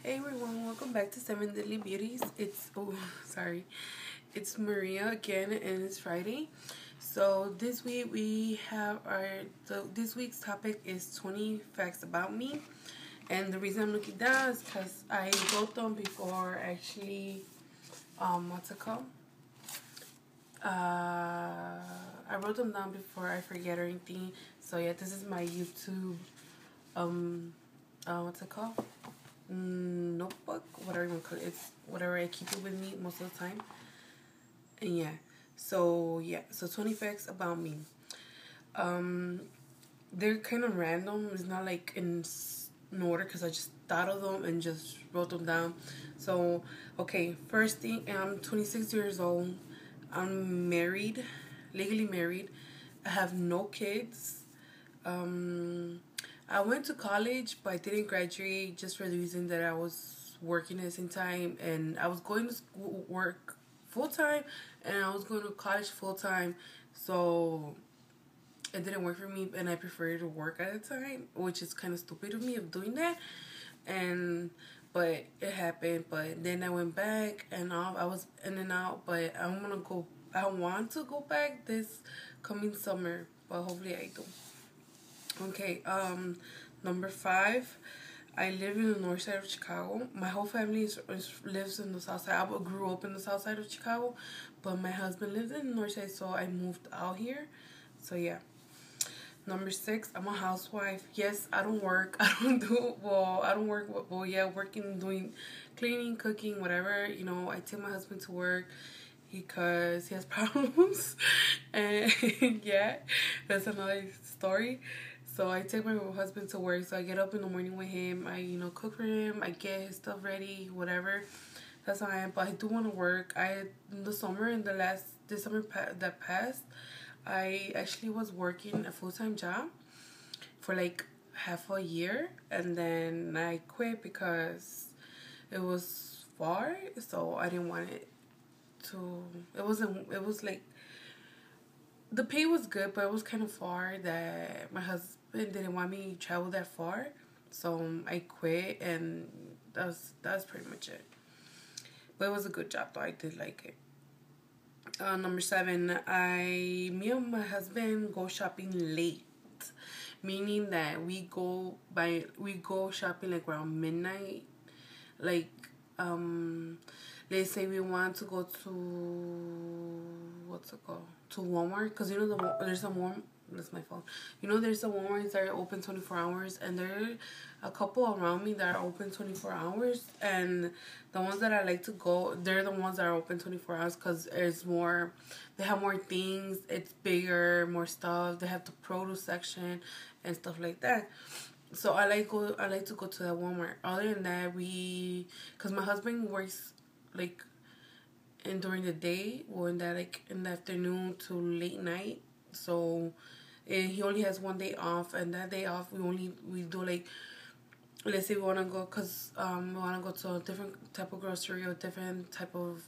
Hey everyone, welcome back to Seven Deadly Beauties. It's Maria again, and it's Friday. So this week we have this week's topic is 20 facts about me, and the reason I'm looking down is because I wrote them before actually. What's it called? I wrote them down before I forget or anything. So yeah, this is my YouTube. What's it called? Notebook, whatever you want to call it. It's whatever I keep it with me most of the time. And so 20 facts about me. Um, they're kind of random. It's not like in order because I just thought of them and just wrote them down. So, okay, first thing, I'm 26 years old. I'm married, legally married. I have no kids. Um, I went to college, but I didn't graduate just for the reason that I was working at the same time, and I was going to school, work full time, and I was going to college full time. So it didn't work for me, and I preferred to work at the time, which is kind of stupid of me of doing that. And but it happened. But then I went back, and I was in and out. But I'm gonna go. I want to go back this coming summer, but hopefully I do. Okay, number five. I live in the north side of Chicago. My whole family lives in the south side. I grew up in the south side of Chicago, but my husband lives in the north side, so I moved out here. So yeah. Number six, I'm a housewife. Yes, I don't work. I don't work, well, yeah, working, doing cleaning, cooking, whatever. I take my husband to work because he has problems. And yeah, that's another story. So I take my husband to work. So I get up in the morning with him. I, cook for him. I get his stuff ready, whatever. That's how I am. But I do want to work. In the summer, this summer that passed, I actually was working a full-time job for like half a year, and then I quit because it was far, so I didn't want it to. It was like the pay was good, but it was kind of far that my husband didn't want me to travel that far, so I quit, and that's pretty much it. But it was a good job though. I did like it. Number seven, me and my husband go shopping late, meaning that we go shopping like around midnight. Like, let's say we want to go to what's it called, to Walmart, because there's a Walmart. That's my phone. There's a Walmarts that are open 24 hours, and there are a couple around me that are open 24 hours. And the ones that I like to go, they're the ones that are open 24 hours because they have more things, it's bigger, more stuff. They have the produce section and stuff like that. So I like to go to that Walmart. Other than that, because my husband works like during the day, or in the afternoon to late night. So and he only has one day off, and that day off we do like, let's say we want to go, because we want to go to a different type of grocery or different type of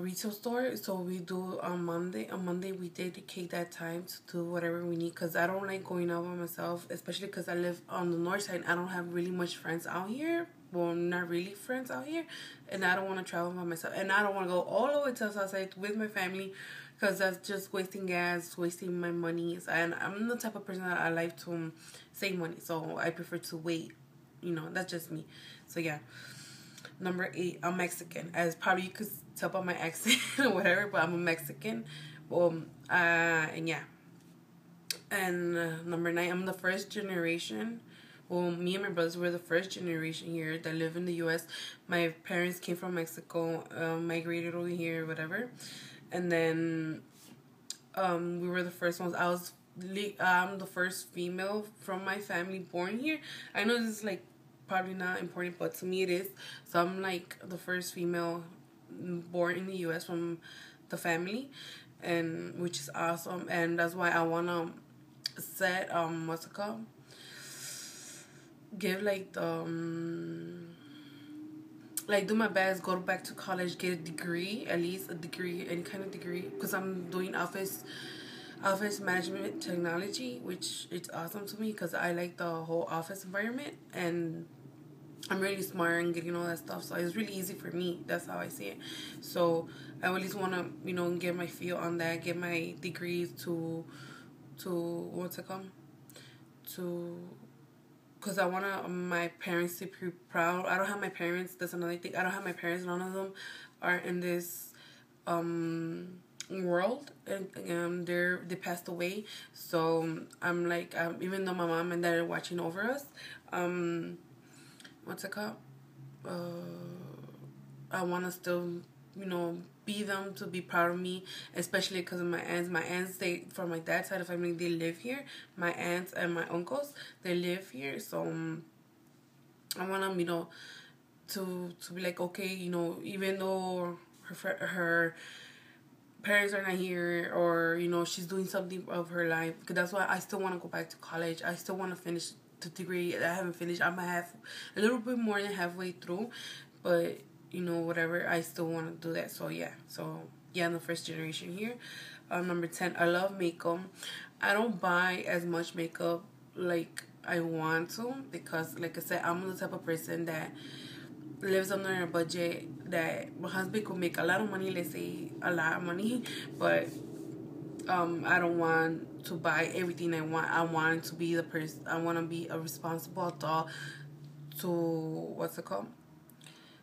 retail store. So we do on Monday we dedicate that time to do whatever we need, because I don't like going out by myself, especially because I live on the north side. I don't have really much friends out here, well, not really friends out here, and I don't want to travel by myself, and I don't want to go all the way to the south side with my family, because that's just wasting gas, wasting my money. And I'm the type of person that I like to save money, so I prefer to wait. That's just me. So yeah. Number eight, I'm Mexican. As probably you could tell by my accent or whatever, but I'm a Mexican. And yeah. And number nine, I'm the first generation. Well, me and my brothers were the first generation here that live in the U.S. My parents came from Mexico, migrated over here, whatever. And then we were the first ones. I'm the first female from my family born here. I know this is like probably not important, but to me it is. So I'm like the first female born in the U.S. from the family, and which is awesome. And that's why I wanna set what's it called? Give like the like do my best, go back to college, get a degree, at least a degree, any kind of degree, because I'm doing office office management technology, which it's awesome to me because I like the whole office environment, and I'm really smart and getting all that stuff. So it's really easy for me. That's how I see it. So I at least want to, get my feel on that, get my degrees to what's it called? To because I want my parents to be proud. I don't have my parents. That's another thing. I don't have my parents. None of them are in this world, and they passed away. So I'm like, even though my mom and dad are watching over us, what's it called? I want to still, be them, to be proud of me, especially because of my aunts. My aunts, they, from my dad's side of the family, they live here. My aunts and my uncles, they live here. So I want them, to be like, okay, even though her parents are not here, or she's doing something of her life, because that's why I still want to go back to college. I still want to finish the degree that I haven't finished. I'm a little bit more than halfway through, but whatever, I still want to do that. So yeah, I'm the first generation here. Number 10, I love makeup. I don't buy as much makeup like I want to, because like I said, I'm the type of person that lives under a budget. That my husband could make a lot of money, let's say a lot of money, but I don't want to buy everything I want. I want to be the person. I want to be a responsible adult. To what's it called?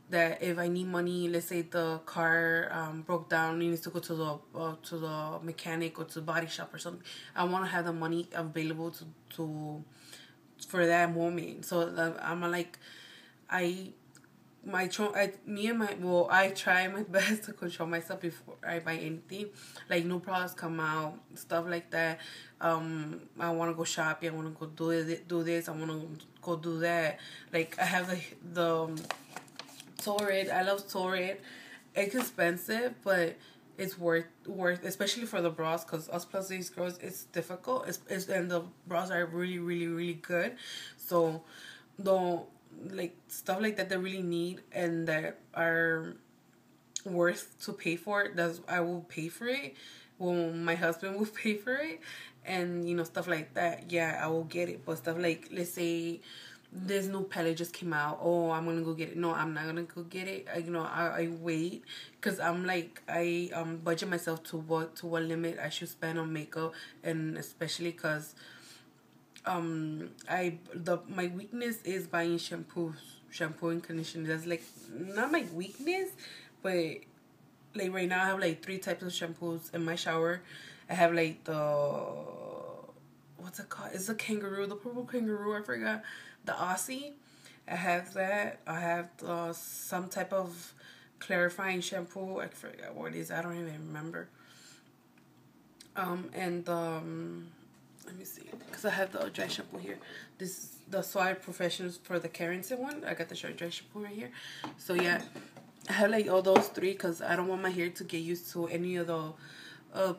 That if I need money, let's say the car broke down, it needs to go to the mechanic or to the body shop or something. I want to have the money available to for that moment. So I'm like, I I try my best to control myself before I buy anything. Like new products come out, stuff like that. I want to go shopping. I want to go do this. I want to go do that. Like I have the Torrid. I love Torrid. It's expensive, but it's worth, especially for the bras, because us plus size girls, it's difficult. And the bras are really, really, really good. So don't, like, stuff like that really need and that are worth to pay for. That's, I will pay for it. Well, my husband will pay for it, and stuff like that. Yeah, I will get it. But stuff like, let's say this new palette just came out. Oh, I'm gonna go get it. No, I'm not gonna go get it. I wait, because I'm like, I budget myself to what limit I should spend on makeup, and especially because my weakness is buying shampoo and conditioner. That's like not my weakness, but like right now I have like 3 types of shampoos in my shower. I have like the, what's it called? It's a kangaroo, the purple kangaroo. I forgot. The Aussie. I have that. I have some type of clarifying shampoo. I forgot what it is. I don't even remember. And let me see, because I have the dry shampoo here. This is the Suave Professionals for the Carrington one. I got the dry shampoo right here. So yeah, I have like all those 3 because I don't want my hair to get used to any of the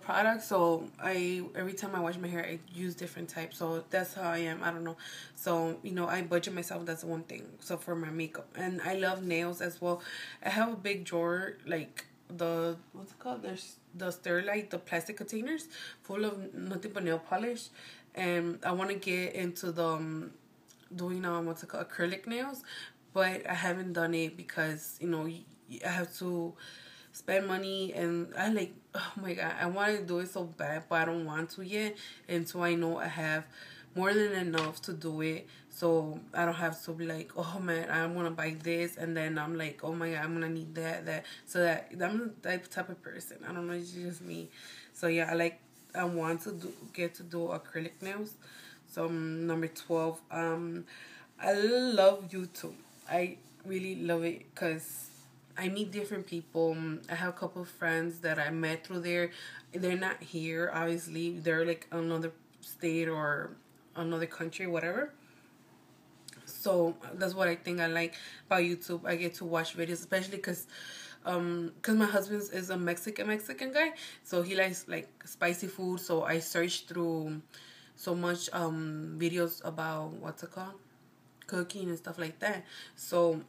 products. So every time I wash my hair, I use different types. So that's how I am. I don't know. So I budget myself. That's one thing. So for my makeup, and I love nails as well. I have a big drawer, like the, what's it called? There's the Sterilite, the plastic containers full of nothing but nail polish, and I want to get into the doing what's it called, acrylic nails, but I haven't done it because I have to spend money, and I like, oh my god, I want to do it so bad, but I don't want to yet until I know I have more than enough to do it, so I don't have to be like, oh man, I'm gonna buy this, and then I'm like, oh my god, I'm gonna need that, so that I'm that type of person. I don't know, it's just me. So yeah, I want to get to do acrylic nails. So number 12, I love YouTube. I really love it because I meet different people. I have a couple of friends that I met through there. They're not here, obviously. They're like another state or another country, whatever. So that's what I think I like about YouTube. I get to watch videos, especially because my husband is a Mexican guy, so he likes like spicy food. So I searched through so much videos about, what's it called, cooking and stuff like that. So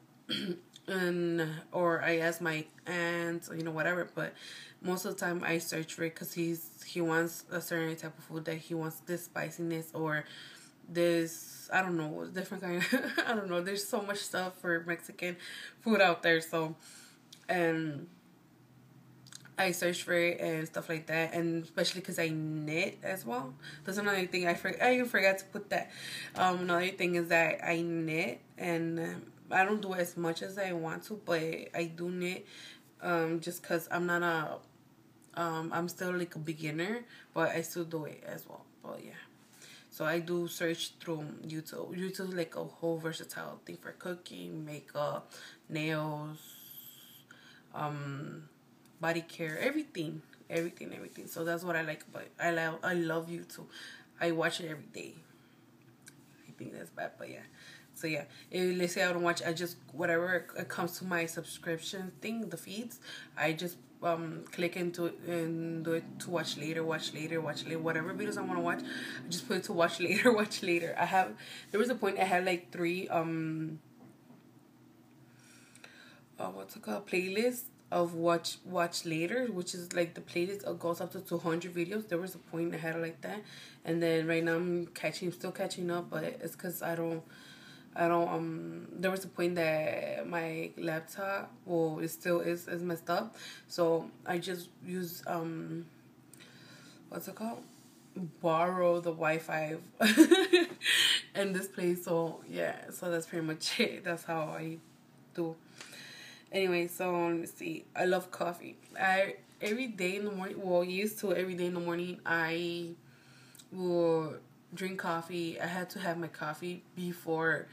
and or I ask my aunt, you know, whatever. But most of the time I search for it because he wants a certain type of food, that he wants this spiciness or this, I don't know, different kind of, I don't know. There's so much stuff for Mexican food out there. So, and I search for it and stuff like that, and especially because I knit as well. That's another thing I even forgot to put that. Another thing is that I knit, and I don't do as much as I want to, but I do knit. Just because I'm not I'm still like a beginner, but I still do it as well. But yeah. So I do search through YouTube. YouTube is like a whole versatile thing for cooking, makeup, nails, body care, everything. So that's what I like about it. I love YouTube. I watch it every day. I think that's bad, but yeah. So yeah, if let's say I don't watch, I just whatever it comes to my subscription thing, the feeds, I just click into it and do it to watch later, whatever videos I want to watch, I just put it to watch later, watch later. There was a point I had like 3 what's it called, playlist of watch later, which is like the playlist goes up to 200 videos. There was a point I had it like that, and then right now I'm still catching up, but it's because I don't there was a point that my laptop, well, it still is messed up, so I just use what's it called, borrow the Wi-Fi in this place. So yeah, so that's pretty much it. That's how I do. Anyway, so let me see. I love coffee. Every day in the morning, well, used to every day in the morning, I will drink coffee. I had to have my coffee before,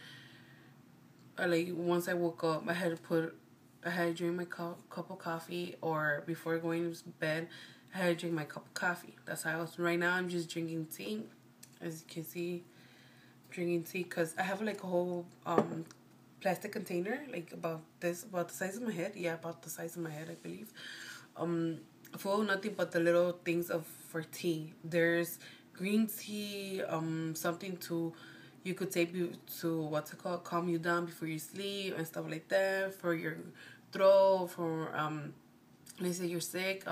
like, once I woke up, I had to drink my cup of coffee, or before going to bed, I had to drink my cup of coffee. That's how I was. Right now, I'm just drinking tea. As you can see, drinking tea, because I have, like, a whole plastic container, like about the size of my head. Yeah, about the size of my head, I believe. Full of nothing but the little things for tea. There's green tea, something you could take to what's it called, calm you down before you sleep and stuff like that, for your throat, for let's say you're sick.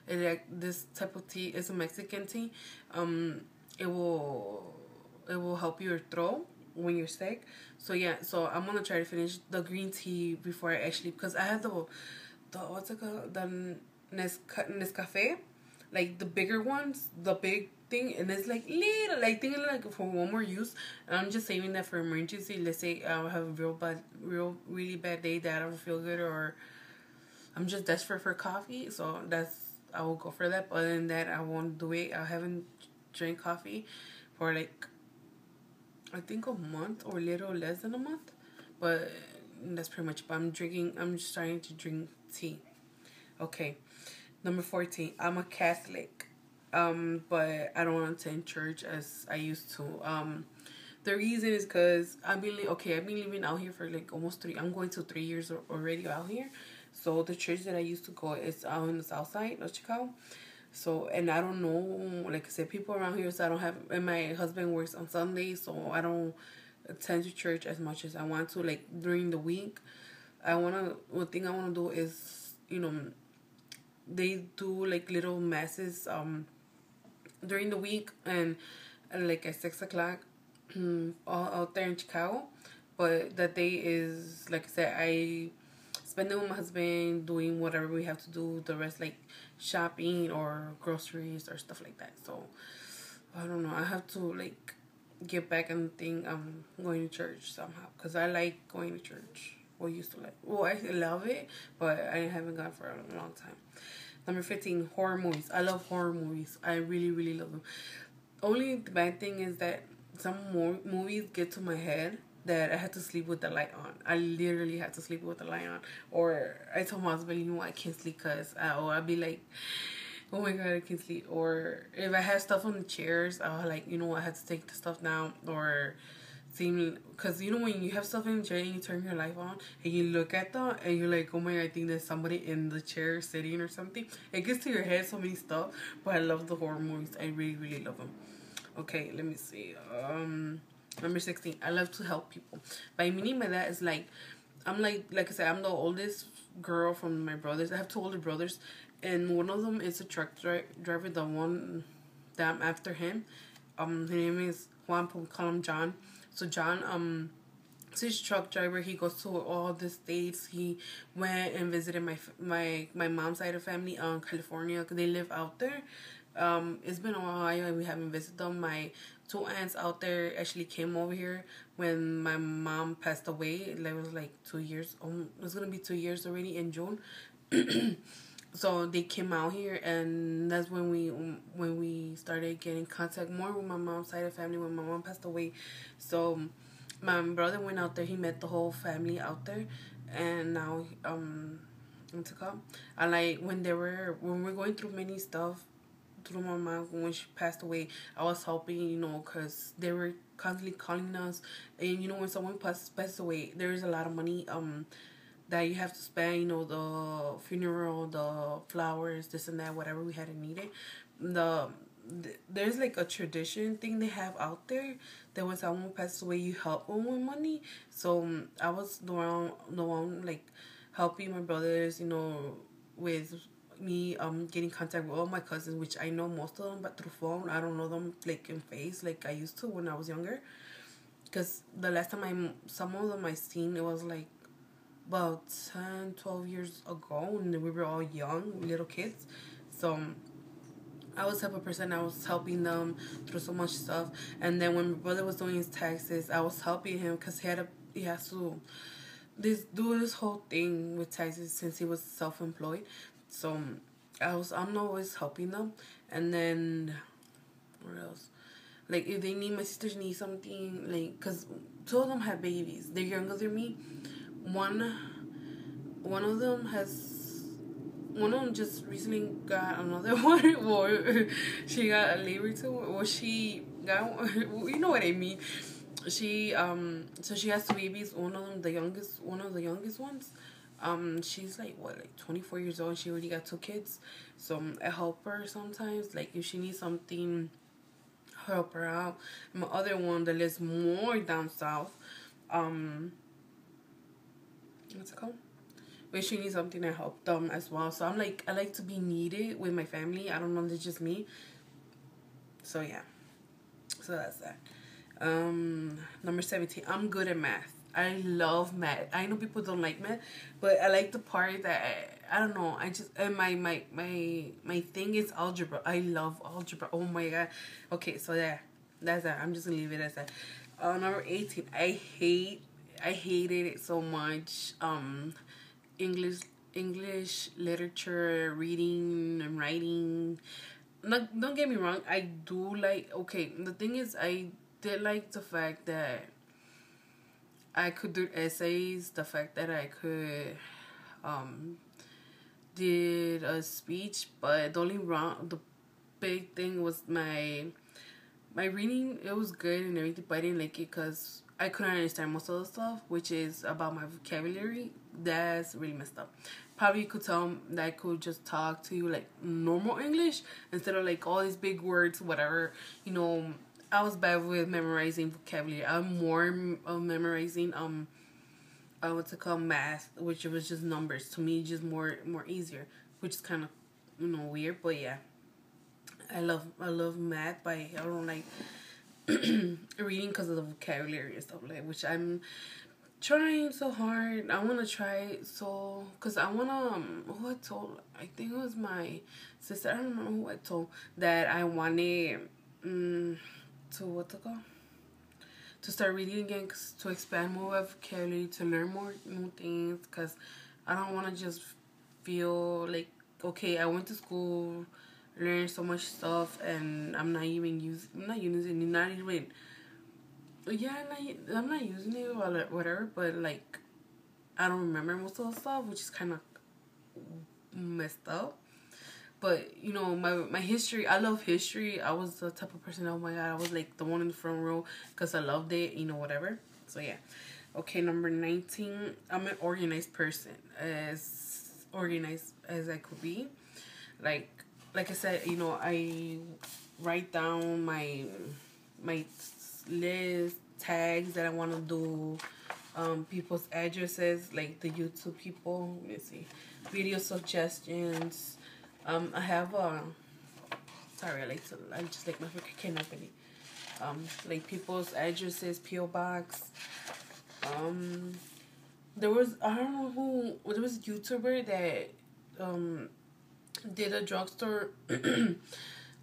This type of tea is a Mexican tea. It will help your throat when you're sick. So yeah, so I'm gonna try to finish the green tea before I actually, because I have the what's it called, the Nescafe, like the bigger ones, the big thing, and it's like little, like thinking like for one more use, and I'm just saving that for emergency. Let's say I have a really bad day that I don't feel good, or I'm just desperate for coffee, so I will go for that. But other than that, I won't do it. I haven't drank coffee for like, I think a month or a little less than a month, but that's pretty much. But I'm just starting to drink tea. Okay, number 14. I'm a Catholic, but I don't attend church as I used to. The reason is because I've been living out here for like almost 3. I'm going to 3 years already out here. So the church that I used to go is out in the south side of Chicago. So, and I don't know, like I said, people around here, so I don't have, and my husband works on Sundays, so I don't attend to church as much as I want to. Like, during the week, one thing I want to do is, they do, like, little masses, during the week, and, like, at 6 o'clock, all out there in Chicago. But that day is, like I said, I spend it with my husband, doing whatever we have to do. The rest, like shopping or groceries or stuff like that. So I don't know. I have to like get back and think I'm going to church somehow, because I like going to church. Used to like. Well, I love it, but I haven't gone for a long time. Number 15, horror movies. I love horror movies. I really, really love them. Only the bad thing is that some more movies get to my head that I had to sleep with the light on. I literally had to sleep with the light on. Or I told my husband, I can't sleep because, or I'd be like, oh my God, I can't sleep. Or if I had stuff on the chairs, I was like, I had to take the stuff down. Or seem, because when you have stuff in the chair and you turn your light on and you look at them and you're like, oh my God, I think there's somebody in the chair sitting or something. It gets to your head, so many stuff. But I love the horror movies. I really, really love them. Okay, let me see. Number 16, I love to help people. By meaning by that is like, I'm like I said, I'm the oldest girl from my brothers. I have two older brothers, and one of them is a truck driver. The one that I'm after him, his name is Juan. But we call him John. So John, so he's a truck driver. He goes to all the states. He went and visited my mom's side of family California. 'Cause they live out there. It's been a while and we haven't visited them. My two aunts out there actually came over here when my mom passed away. It was like 2 years. It's gonna be 2 years already in June. So they came out here, and that's when we started getting contact more with my mom's side of family when my mom passed away. So my brother went out there. He met the whole family out there, and now what's it called? I like when we're going through many stuff through my mom when she passed away. I was helping, because they were constantly calling us, and when someone passes away, there is a lot of money that you have to spend. The funeral, the flowers, this and that, whatever we had to need it. There's like a tradition thing they have out there that when someone passes away, you help them with money. So I was the one like helping my brothers, with me getting contact with all my cousins, which I know most of them, but through phone. I don't know them like in face like I used to when I was younger. Because the last time some of them I seen, it was like about 10, 12 years ago, and we were all young, little kids. So I was the type of person, I was helping them through so much stuff. And then when my brother was doing his taxes, I was helping him because he has to do this whole thing with taxes since he was self-employed. So I'm always helping them. And then what else? Like if my sisters need something, like, because two of them have babies, they're younger than me. One of them just recently got another one, or she got a labor too, or she got, you know what I mean. She so she has two babies. One of the youngest ones. She's like 24 years old. She already got two kids. So I help her sometimes. Like if she needs something, help her out. My other one that lives more down south, what's it called? When she needs something, I help them as well. So I like to be needed with my family. I don't know, it's just me. So yeah. So that's that. Number 17. I'm good at math. I love math. I know people don't like math, but I like the part that I don't know. I just and my thing is algebra. I love algebra. Oh my god. Okay, so yeah, that's that. I'm just gonna leave it as that. Number 18. I hated it so much. English literature, reading and writing. Don't get me wrong. I do like. Okay, the thing is, I did like the fact that I could do essays, the fact that I could did a speech, but the big thing was my reading. It was good and everything, but I didn't like it because I couldn't understand most of the stuff, which is about my vocabulary. That's really messed up. Probably you could tell that I could just talk to you like normal English instead of like all these big words, whatever. I was bad with memorizing vocabulary. I'm more of memorizing what's it called, math, which was just numbers. To me, just more easier, which is kind of weird, but yeah. I love math, but I don't like reading because of the vocabulary and stuff like, which I'm trying so hard. I want to try because I want to, who I told, I think it was my sister, I don't remember who I told, that I wanted to, what's it called? To start reading again, to expand more vocabulary, to learn more new things, because I don't want to just feel like, okay, I went to school, learned so much stuff, and I'm not even I'm not using it, or whatever, but like, I don't remember most of the stuff, which is kind of messed up. But, my history, I love history. I was the type of person, oh my god, I was like the one in the front row because I loved it, whatever. So, yeah. Okay, number 19, I'm an organized person. As organized as I could be. Like I said, I write down my list, tags that I want to do, people's addresses, like the YouTube people. Let me see, video suggestions. I have sorry, I just like my can't open it. Like people's addresses, PO box. There was, I don't know who, there was a YouTuber that did a drugstore.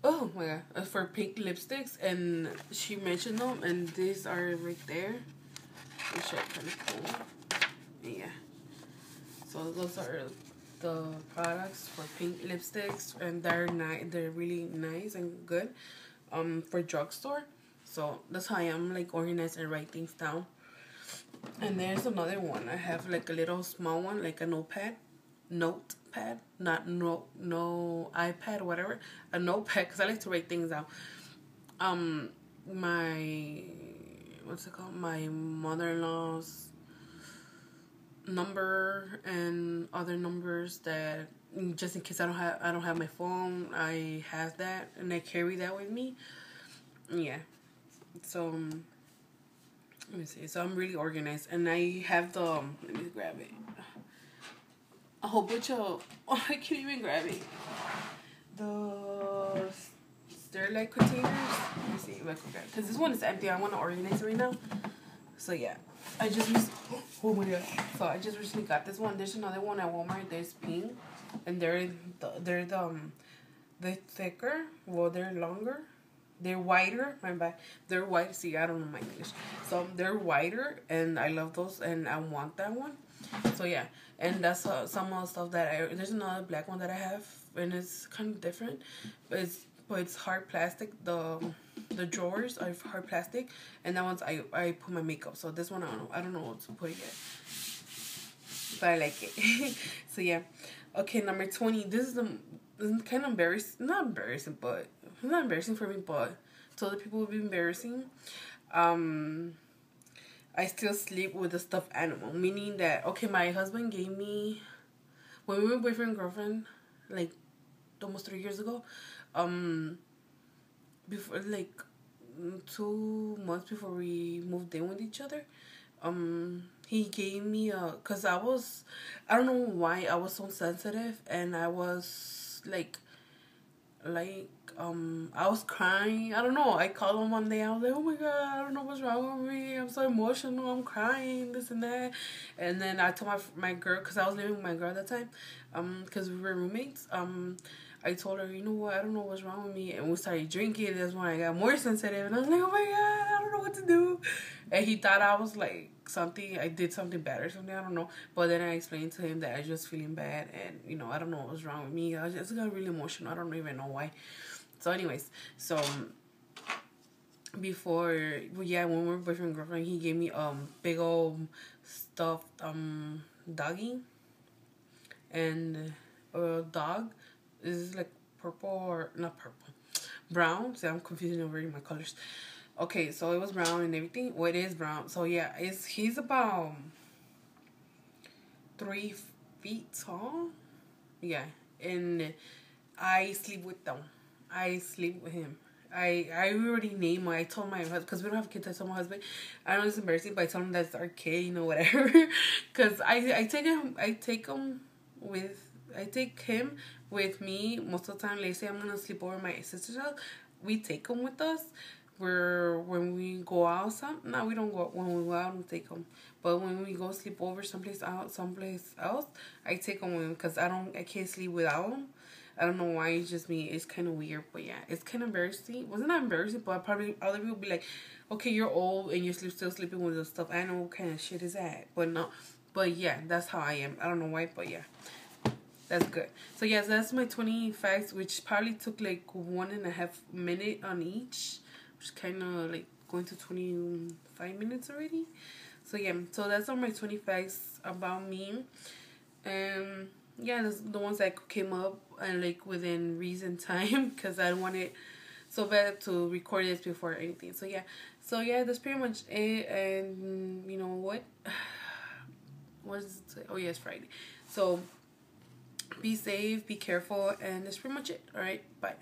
Oh my god, for pink lipsticks, and she mentioned them, and these are right there, which are kind of cool. Yeah, so those are the products for pink lipsticks, and they're really nice and good for drugstore. So that's how I am, like, organized and write things down. And there's another one. I have like a little small one, like a notepad, not no iPad or whatever, a notepad, because I like to write things out. My, what's it called? My mother-in-law's number and other numbers that, just in case I don't have my phone, I have that and I carry that with me. Yeah. So let me see. So I'm really organized, and I have the, let me grab it. A whole bunch of, oh, I can't even grab it. The Sterlite containers. Let me see if I can grab it, because this one is empty. I want to organize it right now. So yeah, I just oh my god. So I just recently got this one. There's another one at Walmart. There's pink, and they're thicker. Well, they're longer. They're wider. My bad. They're white. See, I don't know my English. So they're wider, and I love those, and I want that one. So yeah, and that's some of the stuff that there's another black one that I have, and it's kind of different, but it's hard plastic. The drawers are hard plastic, and that one's I put my makeup. So this one I don't know what to put yet, but I like it. So yeah, okay, number 20. This is kind of embarrassing. Not embarrassing, but it's not embarrassing for me, but to other people it would be embarrassing. I still sleep with a stuffed animal, meaning that, okay, my husband gave me, when we were boyfriend and girlfriend, like almost 3 years ago, before, like 2 months before we moved in with each other, he gave me cause I don't know why I was so sensitive, and I was like I was crying. I don't know. I called him one day. I was like, oh my god, I don't know what's wrong with me. I'm so emotional. I'm crying, this and that. And then I told my girl, because I was living with my girl at that time, because we were roommates. I told her, you know what, I don't know what's wrong with me. And we started drinking. That's when I got more sensitive. And I was like, oh my god, I don't know what to do. And he thought I was like I did something bad or something. I don't know. But then I explained to him that I was just feeling bad. And, I don't know what was wrong with me. I just got really emotional. I don't even know why. So anyways, before, when we were boyfriend and girlfriend, he gave me big old stuffed doggy, and a dog. This is like purple, or not purple, brown. See, I'm confusing already my colors. Okay, so it was brown and everything. Well, it is brown. So yeah, he's about 3 feet tall. Yeah, and I sleep with them. I sleep with him. I already named him. I told my husband, because we don't have kids. I told my husband, I know it's embarrassing, but I told him that's our kid, whatever. Because I take him with me most of the time. Like, say I'm gonna sleep over at my sister's house, we take him with us. When we go out, we don't go. When we go out, we take him. But when we go sleep over someplace else, I take him with him, because I can't sleep without him. I don't know why. It's just me. It's kind of weird, but yeah, it's kind of embarrassing. Wasn't that embarrassing? But probably other people be like, okay, you're old and you're still sleeping with the stuff. I know what kind of shit is that, but no. But yeah, that's how I am. I don't know why, but yeah, that's good. So yes, that's my 20 facts, which probably took like 1.5 minutes on each, which is kind of like going to 25 minutes already. So yeah, so that's all my 20 facts about me. Yeah, that's the ones that came up and like within reason time, because I wanted so bad to record this before anything. So yeah, that's pretty much it. And you know what? What is it? Oh yeah, it's Friday. So be safe, be careful, and that's pretty much it. All right, bye.